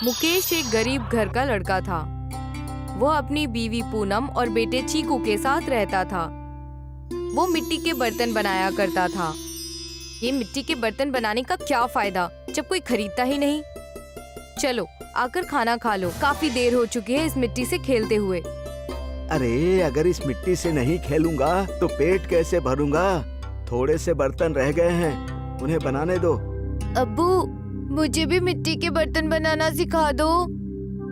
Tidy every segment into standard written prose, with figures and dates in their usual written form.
मुकेश एक गरीब घर का लड़का था। वो अपनी बीवी पूनम और बेटे चीकू के साथ रहता था। वो मिट्टी के बर्तन बनाया करता था। ये मिट्टी के बर्तन बनाने का क्या फायदा जब कोई खरीदता ही नहीं। चलो आकर खाना खा लो, काफी देर हो चुकी है इस मिट्टी से खेलते हुए। अरे अगर इस मिट्टी से नहीं खेलूंगा तो पेट कैसे भरूंगा? थोड़े से बर्तन रह गए हैं, उन्हें बनाने दो। अब्बू, मुझे भी मिट्टी के बर्तन बनाना सिखा दो।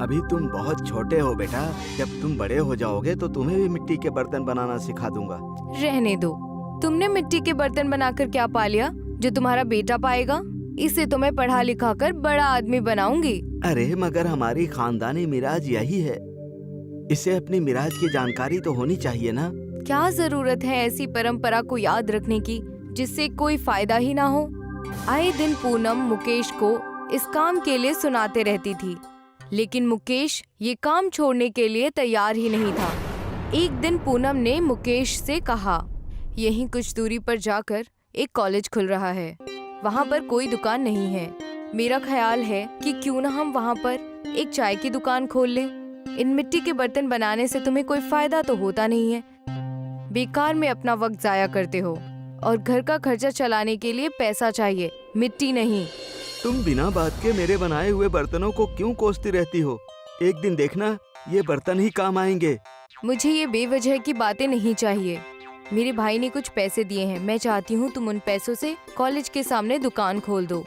अभी तुम बहुत छोटे हो बेटा, जब तुम बड़े हो जाओगे तो तुम्हें भी मिट्टी के बर्तन बनाना सिखा दूंगा। रहने दो, तुमने मिट्टी के बर्तन बनाकर क्या पा लिया जो तुम्हारा बेटा पाएगा? इसे तो मैं पढ़ा लिखा कर बड़ा आदमी बनाऊंगी। अरे मगर हमारी खानदानी मिराज यही है, इसे अपनी मिराज की जानकारी तो होनी चाहिए ना। क्या जरूरत है ऐसी परंपरा को याद रखने की जिससे कोई फायदा ही ना हो। आए दिन पूनम मुकेश को इस काम के लिए सुनाते रहती थी, लेकिन मुकेश ये काम छोड़ने के लिए तैयार ही नहीं था। एक दिन पूनम ने मुकेश से कहा, यहीं कुछ दूरी पर जाकर एक कॉलेज खुल रहा है, वहाँ पर कोई दुकान नहीं है। मेरा ख्याल है कि क्यों ना हम वहाँ पर एक चाय की दुकान खोल लें। इन मिट्टी के बर्तन बनाने से तुम्हें कोई फायदा तो होता नहीं है, बेकार में अपना वक्त जाया करते हो और घर का खर्चा चलाने के लिए पैसा चाहिए, मिट्टी नहीं। तुम बिना बात के मेरे बनाए हुए बर्तनों को क्यों कोसती रहती हो? एक दिन देखना ये बर्तन ही काम आएंगे। मुझे ये बेवजह की बातें नहीं चाहिए। मेरे भाई ने कुछ पैसे दिए हैं, मैं चाहती हूँ तुम उन पैसों से कॉलेज के सामने दुकान खोल दो।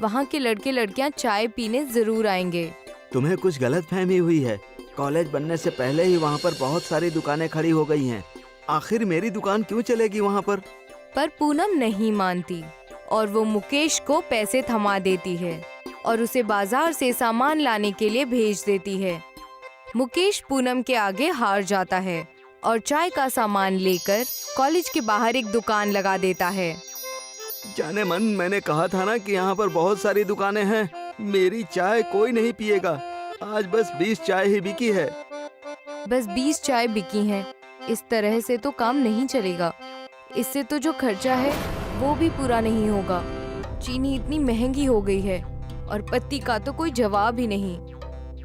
वहाँ के लड़के लड़कियाँ चाय पीने जरूर आएंगे। तुम्हें कुछ गलत फहमी हुई है। कॉलेज बनने से पहले ही वहाँ पर बहुत सारी दुकानें खड़ी हो गई हैं। आखिर मेरी दुकान क्यों चलेगी वहाँ पर? पूनम नहीं मानती और वो मुकेश को पैसे थमा देती है और उसे बाजार से सामान लाने के लिए भेज देती है। मुकेश पूनम के आगे हार जाता है और चाय का सामान लेकर कॉलेज के बाहर एक दुकान लगा देता है। जाने मन, मैंने कहा था ना कि यहाँ पर बहुत सारी दुकानें हैं। मेरी चाय कोई नहीं पिएगा। आज बस 20 चाय ही बिकी है। बस 20 चाय बिकी हैं। इस तरह से तो काम नहीं चलेगा। इससे तो जो खर्चा है वो भी पूरा नहीं होगा। चीनी इतनी महंगी हो गई है और पत्ती का तो कोई जवाब ही नहीं।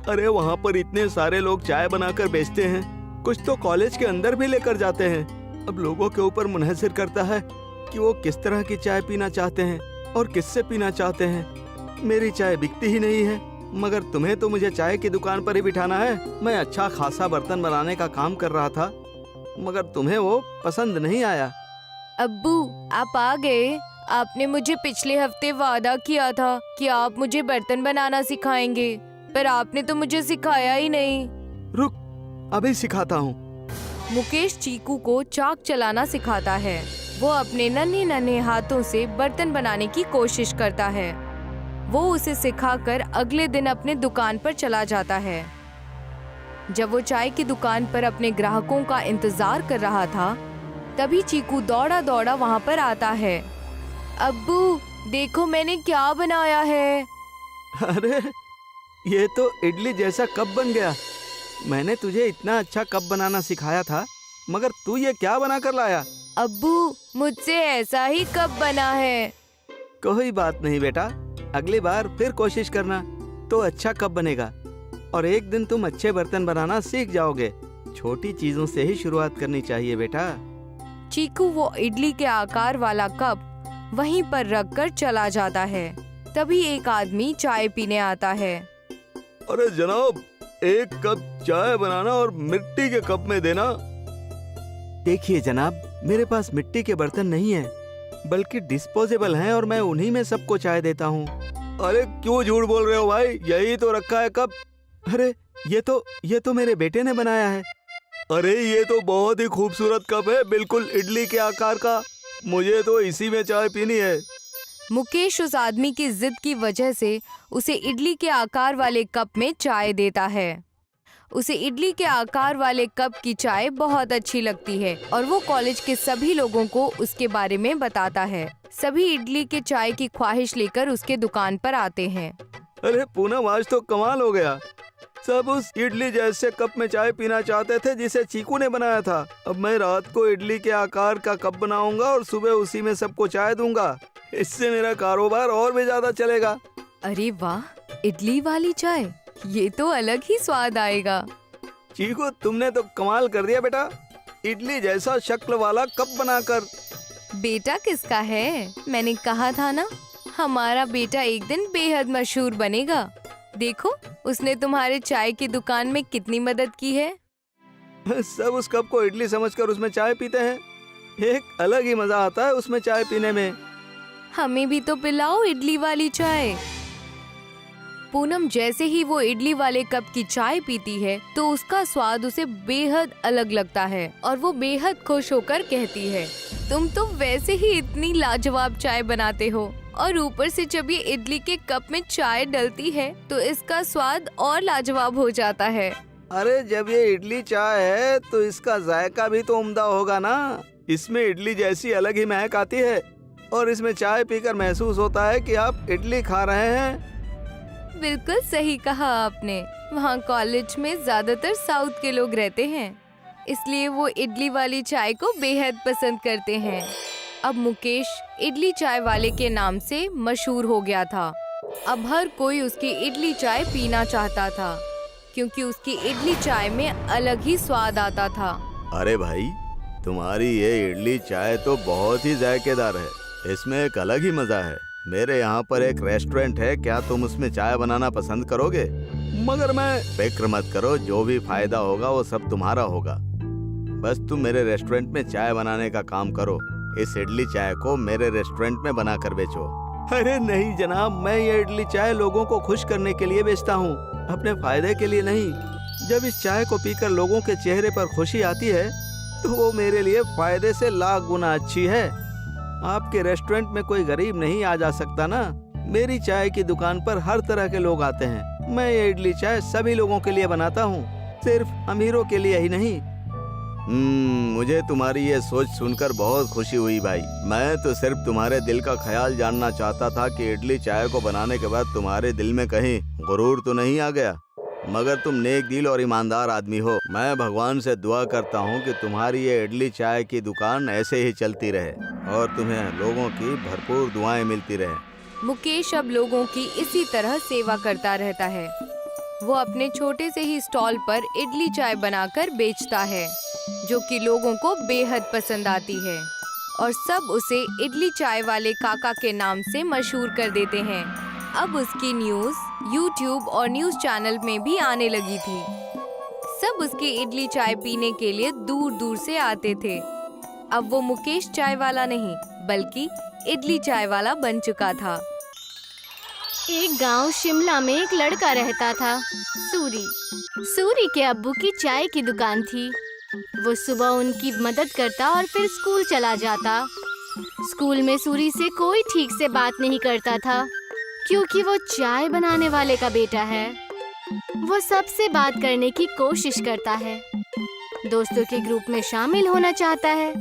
अरे वहाँ पर इतने सारे लोग चाय बनाकर बेचते हैं, कुछ तो कॉलेज के अंदर भी लेकर जाते हैं। अब लोगों के ऊपर मुनहसर करता है कि वो किस तरह की चाय पीना चाहते हैं और किससे पीना चाहते हैं। मेरी चाय बिकती ही नहीं है, मगर तुम्हें तो मुझे चाय की दुकान पर ही बिठाना है। मैं अच्छा खासा बर्तन बनाने का काम कर रहा था, मगर तुम्हें वो पसंद नहीं आया। अब्बू, आप आ गए। आपने मुझे पिछले हफ्ते वादा किया था कि आप मुझे बर्तन बनाना सिखाएंगे, पर आपने तो मुझे सिखाया ही नहीं। रुक, अभी सिखाता हूँ। मुकेश चीकू को चाक चलाना सिखाता है। वो अपने नन्हे नन्हे हाथों से बर्तन बनाने की कोशिश करता है। वो उसे सिखाकर अगले दिन अपने दुकान पर चला जाता है। जब वो चाय की दुकान पर अपने ग्राहकों का इंतजार कर रहा था, तभी चीकू दौड़ा दौड़ा वहाँ पर आता है। अब्बू, देखो मैंने क्या बनाया है। अरे ये तो इडली जैसा कप बन गया। मैंने तुझे इतना अच्छा कप बनाना सिखाया था, मगर तू ये क्या बना कर लाया? अब्बू, मुझसे ऐसा ही कप बना है। कोई बात नहीं बेटा, अगली बार फिर कोशिश करना तो अच्छा कप बनेगा और एक दिन तुम अच्छे बर्तन बनाना सीख जाओगे। छोटी चीजों से ही शुरुआत करनी चाहिए बेटा। चीकू वो इडली के आकार वाला कप वहीं पर रखकर चला जाता है। तभी एक आदमी चाय पीने आता है। अरे जनाब, एक कप चाय बनाना और मिट्टी के कप में देना। देखिए जनाब, मेरे पास मिट्टी के बर्तन नहीं है, बल्कि डिस्पोजेबल हैं और मैं उन्हीं में सबको चाय देता हूँ। अरे क्यों झूठ बोल रहे हो भाई, यही तो रखा है कप। अरे ये तो मेरे बेटे ने बनाया है। अरे ये तो बहुत ही खूबसूरत कप है, बिल्कुल इडली के आकार का। मुझे तो इसी में चाय पीनी है। मुकेश उस आदमी की जिद की वजह से उसे इडली के आकार वाले कप में चाय देता है। उसे इडली के आकार वाले कप की चाय बहुत अच्छी लगती है और वो कॉलेज के सभी लोगों को उसके बारे में बताता है। सभी इडली के चाय की ख्वाहिश लेकर उसके दुकान पर आते हैं। अरे पूनम, आज तो कमाल हो गया। सब उस इडली जैसे कप में चाय पीना चाहते थे जिसे चीकू ने बनाया था। अब मैं रात को इडली के आकार का कप बनाऊंगा और सुबह उसी में सबको चाय दूंगा। इससे मेरा कारोबार और भी ज्यादा चलेगा। अरे वाह, इडली वाली चाय, ये तो अलग ही स्वाद आएगा। चीकू, तुमने तो कमाल कर दिया बेटा, इडली जैसा शक्ल वाला कप बनाकर। बेटा किसका है? मैंने कहा था ना, हमारा बेटा एक दिन बेहद मशहूर बनेगा। देखो, उसने तुम्हारे चाय की दुकान में कितनी मदद की है। सब उस कप को इडली समझकर उसमें चाय पीते हैं। एक अलग ही मजा आता है उसमें चाय पीने में। हमें भी तो पिलाओ इडली वाली चाय। पूनम जैसे ही वो इडली वाले कप की चाय पीती है तो उसका स्वाद उसे बेहद अलग लगता है और वो बेहद खुश होकर कहती है, तुम तो वैसे ही इतनी लाजवाब चाय बनाते हो, और ऊपर से जब ये इडली के कप में चाय डलती है तो इसका स्वाद और लाजवाब हो जाता है। अरे जब ये इडली चाय है तो इसका जायका भी तो उम्दा होगा ना। इसमें इडली जैसी अलग ही महक आती है और इसमें चाय पीकर महसूस होता है कि आप इडली खा रहे हैं। बिल्कुल सही कहा आपने। वहाँ कॉलेज में ज्यादातर साउथ के लोग रहते हैं, इसलिए वो इडली वाली चाय को बेहद पसंद करते हैं। अब मुकेश इडली चाय वाले के नाम से मशहूर हो गया था। अब हर कोई उसकी इडली चाय पीना चाहता था, क्योंकि उसकी इडली चाय में अलग ही स्वाद आता था। अरे भाई, तुम्हारी ये इडली चाय तो बहुत ही जायकेदार है, इसमें एक अलग ही मजा है। मेरे यहाँ पर एक रेस्टोरेंट है, क्या तुम उसमें चाय बनाना पसंद करोगे? मगर मैं फिक्र मत करो, जो भी फायदा होगा वो सब तुम्हारा होगा। बस तुम मेरे रेस्टोरेंट में चाय बनाने का काम करो। इस इडली चाय को मेरे रेस्टोरेंट में बनाकर बेचो। अरे नहीं जनाब, मैं ये इडली चाय लोगों को खुश करने के लिए बेचता हूँ, अपने फायदे के लिए नहीं। जब इस चाय को पीकर लोगों के चेहरे पर खुशी आती है तो वो मेरे लिए फायदे से लाख गुना अच्छी है। आपके रेस्टोरेंट में कोई गरीब नहीं आ जा सकता ना। मेरी चाय की दुकान पर हर तरह के लोग आते हैं। मैं ये इडली चाय सभी लोगों के लिए बनाता हूँ, सिर्फ अमीरों के लिए ही नहीं। मुझे तुम्हारी ये सोच सुनकर बहुत खुशी हुई भाई। मैं तो सिर्फ तुम्हारे दिल का ख्याल जानना चाहता था कि इडली चाय को बनाने के बाद तुम्हारे दिल में कहीं गुरूर तो नहीं आ गया। मगर तुम नेक दिल और ईमानदार आदमी हो। मैं भगवान से दुआ करता हूँ कि तुम्हारी ये इडली चाय की दुकान ऐसे ही चलती रहे और तुम्हें लोगों की भरपूर दुआएं मिलती रहे। मुकेश अब लोगों की इसी तरह सेवा करता रहता है। वो अपने छोटे से ही स्टॉल पर इडली चाय बनाकर बेचता है, जो कि लोगों को बेहद पसंद आती है और सब उसे इडली चाय वाले काका के नाम से मशहूर कर देते हैं। अब उसकी न्यूज़ YouTube और न्यूज़ चैनल में भी आने लगी थी। सब उसकी इडली चाय पीने के लिए दूर दूर से आते थे। अब वो मुकेश चाय वाला नहीं, बल्कि इडली चाय वाला बन चुका था। एक गांव शिमला में एक लड़का रहता था, सूरी। सूरी के अब्बू की चाय की दुकान थी। वो सुबह उनकी मदद करता और फिर स्कूल चला जाता। स्कूल में सूरी से कोई ठीक से बात नहीं करता था, क्योंकि वो चाय बनाने वाले का बेटा है। वो सबसे बात करने की कोशिश करता है, दोस्तों के ग्रुप में शामिल होना चाहता है,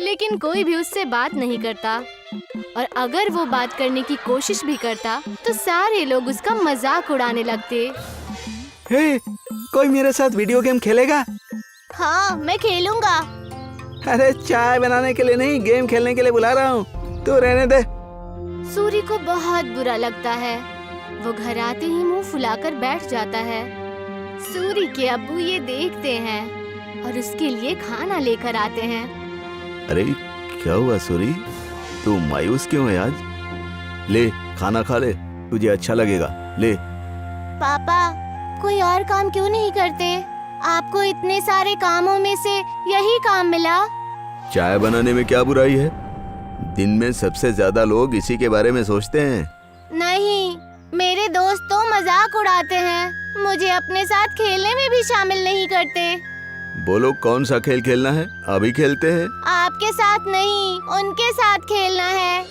लेकिन कोई भी उससे बात नहीं करता। और अगर वो बात करने की कोशिश भी करता तो सारे लोग उसका मजाक उड़ाने लगते। हे, कोई मेरे साथ वीडियो गेम खेलेगा? हाँ, मैं खेलूंगा। अरे चाय बनाने के लिए नहीं, गेम खेलने के लिए बुला रहा हूँ, तू रहने दे। सूरी को बहुत बुरा लगता है। वो घर आते ही मुंह फुलाकर बैठ जाता है। सूरी के अब्बू ये देखते हैं और उसके लिए खाना लेकर आते हैं। अरे क्या हुआ सूरी, तू मायूस क्यों है आज? ले खाना खा ले, तुझे अच्छा लगेगा, ले। पापा, कोई और काम क्यों नहीं करते? आपको इतने सारे कामों में से यही काम मिला। चाय बनाने में क्या बुराई है? दिन में सबसे ज्यादा लोग इसी के बारे में सोचते हैं। नहीं, मेरे दोस्त तो मजाक उड़ाते हैं, मुझे अपने साथ खेलने में भी शामिल नहीं करते। बोलो कौन सा खेल खेलना है, अभी खेलते हैं। आपके साथ नहीं, उनके साथ खेलना है।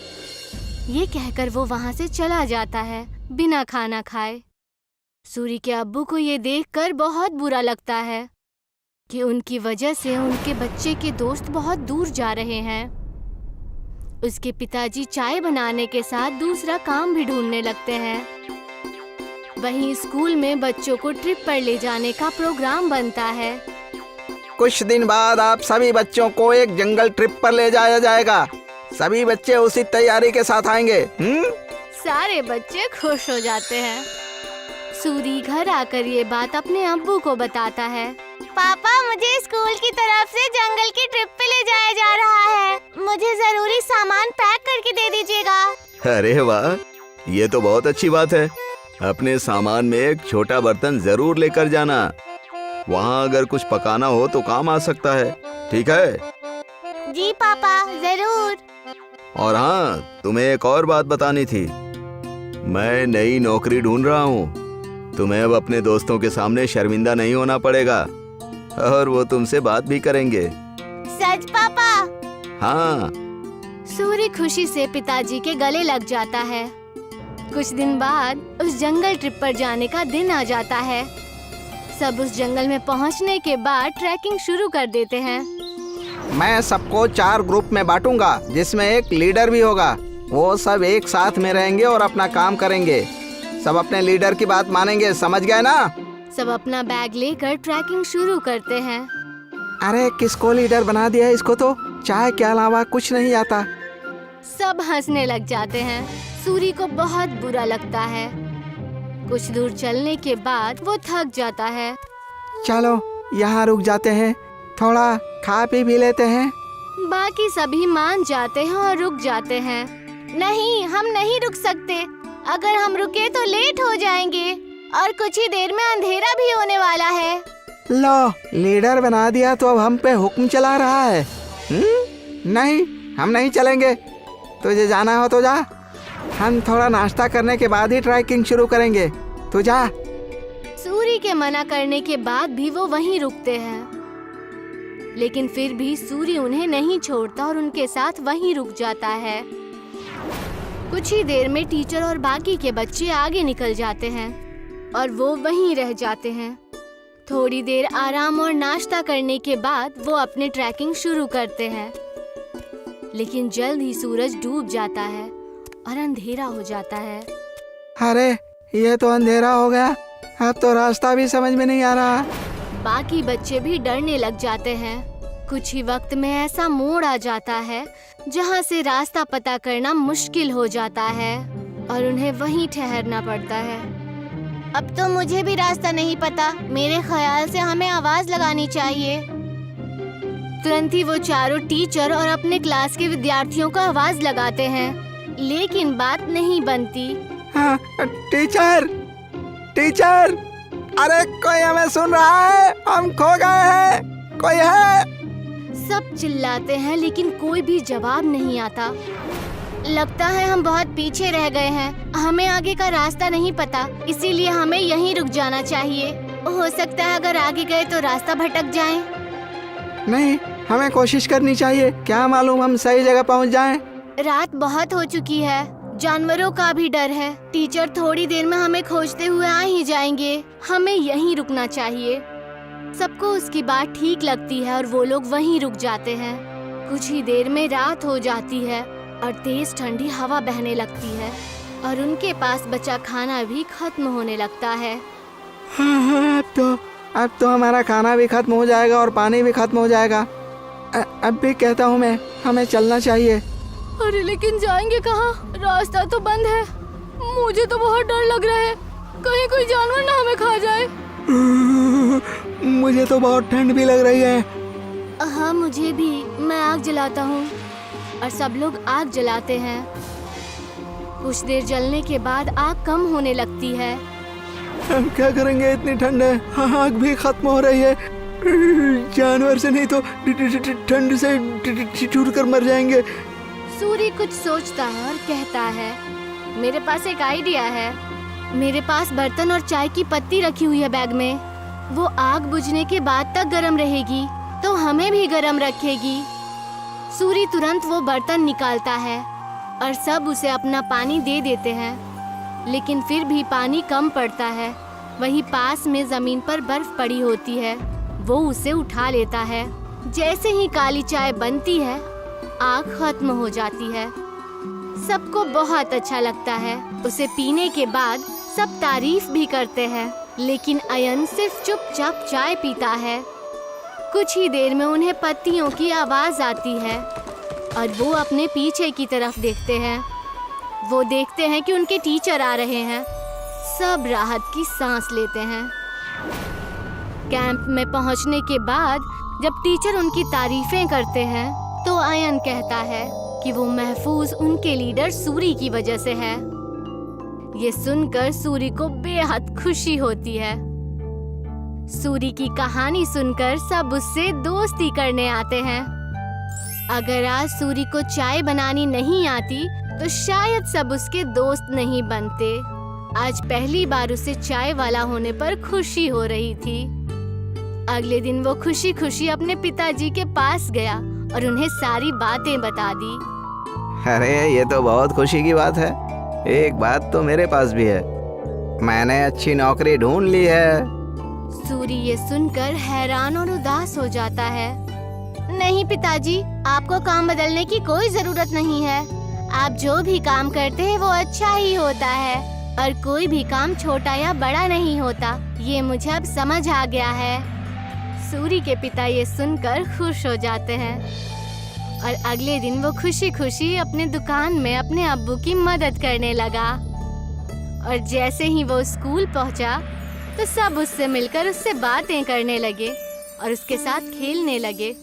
ये कहकर वो वहाँ से चला जाता है बिना खाना खाए। सूरी के अब्बू को ये देखकर बहुत बुरा लगता है कि उनकी वजह से उनके बच्चे के दोस्त बहुत दूर जा रहे हैं। उसके पिताजी चाय बनाने के साथ दूसरा काम भी ढूंढने लगते हैं। वहीं स्कूल में बच्चों को ट्रिप पर ले जाने का प्रोग्राम बनता है। कुछ दिन बाद आप सभी बच्चों को एक जंगल ट्रिप पर ले जाया जाएगा। सभी बच्चे उसी तैयारी के साथ आएंगे। सारे बच्चे खुश हो जाते हैं। सूरी घर आकर ये बात अपने अब्बू को बताता है। पापा, मुझे स्कूल की तरफ से जंगल की ट्रिप पे ले जाया जा रहा है। मुझे जरूरी सामान पैक करके दे दीजिएगा। अरे वाह, ये तो बहुत अच्छी बात है। अपने सामान में एक छोटा बर्तन जरूर लेकर जाना। वहाँ अगर कुछ पकाना हो तो काम आ सकता है। ठीक है? जी पापा, जरूर। और हाँ, तुम्हें एक और बात बतानी थी। मैं नई नौकरी ढूंढ रहा हूँ। तुम्हें अब अपने दोस्तों के सामने शर्मिंदा नहीं होना पड़ेगा और वो तुमसे बात भी करेंगे। सच पापा? हाँ। सूरी खुशी से पिताजी के गले लग जाता है। कुछ दिन बाद उस जंगल ट्रिप पर जाने का दिन आ जाता है। सब उस जंगल में पहुंचने के बाद ट्रैकिंग शुरू कर देते हैं। मैं सबको 4 ग्रुप में बांटूंगा, जिसमें एक लीडर भी होगा। वो सब एक साथ में रहेंगे और अपना काम करेंगे। सब अपने लीडर की बात मानेंगे, समझ गए ना? सब अपना बैग लेकर ट्रैकिंग शुरू करते हैं। अरे किसको लीडर बना दिया है? इसको तो चाय के अलावा कुछ नहीं आता। सब हंसने लग जाते हैं। सूरी को बहुत बुरा लगता है। कुछ दूर चलने के बाद वो थक जाता है। चलो यहाँ रुक जाते हैं, थोड़ा खा पी भी लेते हैं। बाकी सभी मान जाते हैं और रुक जाते हैं। नहीं, हम नहीं रुक सकते। अगर हम रुके तो लेट हो जाएंगे और कुछ ही देर में अंधेरा भी होने वाला है। लो, लीडर बना दिया तो अब हम पे हुक्म चला रहा है। नहीं, हम नहीं चलेंगे। तुझे जाना हो तो जा। हम थोड़ा नाश्ता करने के बाद ही ट्रैकिंग शुरू करेंगे। तू जा। सूरी के मना करने के बाद भी वो वहीं रुकते हैं, लेकिन फिर भी सूरी उन्हें नहीं छोड़ता और उनके साथ वहीं रुक जाता है। कुछ ही देर में टीचर और बाकी के बच्चे आगे निकल जाते हैं और वो वहीं रह जाते हैं। थोड़ी देर आराम और नाश्ता करने के बाद वो अपनी ट्रैकिंग शुरू करते हैं, लेकिन जल्द ही सूरज डूब जाता है और अंधेरा हो जाता है। अरे ये तो अंधेरा हो गया। अब तो रास्ता भी समझ में नहीं आ रहा। बाकी बच्चे भी डरने लग जाते हैं। कुछ ही वक्त में ऐसा मोड़ आ जाता है जहाँ से रास्ता पता करना मुश्किल हो जाता है और उन्हें वहीं ठहरना पड़ता है। अब तो मुझे भी रास्ता नहीं पता। मेरे ख्याल से हमें आवाज लगानी चाहिए। तुरंत ही वो चारों टीचर और अपने क्लास के विद्यार्थियों को आवाज लगाते हैं, लेकिन बात नहीं बनती। हाँ, टीचर, टीचर, अरे कोई हमें सुन रहा है? हम खो गए हैं, कोई है? सब चिल्लाते हैं लेकिन कोई भी जवाब नहीं आता। लगता है हम बहुत पीछे रह गए हैं। हमें आगे का रास्ता नहीं पता, इसीलिए हमें यहीं रुक जाना चाहिए। हो सकता है अगर आगे गए तो रास्ता भटक जाए। नहीं, हमें कोशिश करनी चाहिए। क्या मालूम हम सही जगह पहुंच जाएं। रात बहुत हो चुकी है, जानवरों का भी डर है। टीचर थोड़ी देर में हमें खोजते हुए आ ही जाएंगे। हमें यहीं रुकना चाहिए। सबको उसकी बात ठीक लगती है और वो लोग वहीं रुक जाते हैं। कुछ ही देर में रात हो जाती है और तेज ठंडी हवा बहने लगती है और उनके पास बचा खाना भी खत्म होने लगता है। हाँ, अब तो हमारा खाना भी खत्म हो जाएगा और पानी भी खत्म हो जाएगा। अब भी कहता हूँ मैं, हमें चलना चाहिए। अरे लेकिन जाएंगे कहाँ? रास्ता तो बंद है। मुझे तो बहुत डर लग रहा है, कहीं कोई जानवर ना हमें खा जाए। मुझे तो बहुत ठंड भी लग रही है। हाँ, मुझे भी। मैं आग जलाता हूँ और सब लोग आग जलाते हैं। कुछ देर जलने के बाद आग कम होने लगती है। हम क्या करेंगे? इतनी ठंड है, आग भी खत्म हो रही है। जानवर से नहीं तो ठंड से चूर कर मर जाएंगे। सूरी कुछ सोचता है और कहता है, मेरे पास एक आइडिया है। मेरे पास बर्तन और चाय की पत्ती रखी हुई है बैग में। वो आग बुझने के बाद तक गर्म रहेगी तो हमें भी गर्म रखेगी। सूरी तुरंत वो बर्तन निकालता है और सब उसे अपना पानी दे देते हैं, लेकिन फिर भी पानी कम पड़ता है। वहीं पास में जमीन पर बर्फ पड़ी होती है। वो उसे उठा लेता है। जैसे ही काली चाय बनती है, आग खत्म हो जाती है। सबको बहुत अच्छा लगता है। उसे पीने के बाद सब तारीफ भी करते हैं, लेकिन अयन सिर्फ चुपचाप चाय पीता है। कुछ ही देर में उन्हें पत्तियों की आवाज आती है और वो अपने पीछे की तरफ देखते हैं। वो देखते हैं कि उनके टीचर आ रहे हैं। सब राहत की सांस लेते हैं। कैंप में पहुंचने के बाद जब टीचर उनकी तारीफें करते हैं तो आयन कहता है कि वो महफूज उनके लीडर सूरी की वजह से है। ये सुनकर सूरी को बेहद खुशी होती है। सूरी की कहानी सुनकर सब उससे दोस्ती करने आते हैं। अगर आज सूरी को चाय बनानी नहीं आती तो शायद सब उसके दोस्त नहीं बनते। आज पहली बार उसे चाय वाला होने पर खुशी हो रही थी। अगले दिन वो खुशी खुशी अपने पिताजी के पास गया और उन्हें सारी बातें बता दी। अरे ये तो बहुत खुशी की बात है। एक बात तो मेरे पास भी है, मैंने अच्छी नौकरी ढूंढ ली है। सूरी ये सुनकर हैरान और उदास हो जाता है। नहीं पिताजी, आपको काम बदलने की कोई जरूरत नहीं है। आप जो भी काम करते हैं वो अच्छा ही होता है और कोई भी काम छोटा या बड़ा नहीं होता। ये मुझे अब समझ आ गया है। सूरी के पिता ये सुनकर खुश हो जाते हैं और अगले दिन वो खुशी खुशी अपने दुकान में अपने अब्बू की मदद करने लगा। और जैसे ही वो स्कूल पहुंचा तो सब उससे मिलकर उससे बातें करने लगे और उसके साथ खेलने लगे।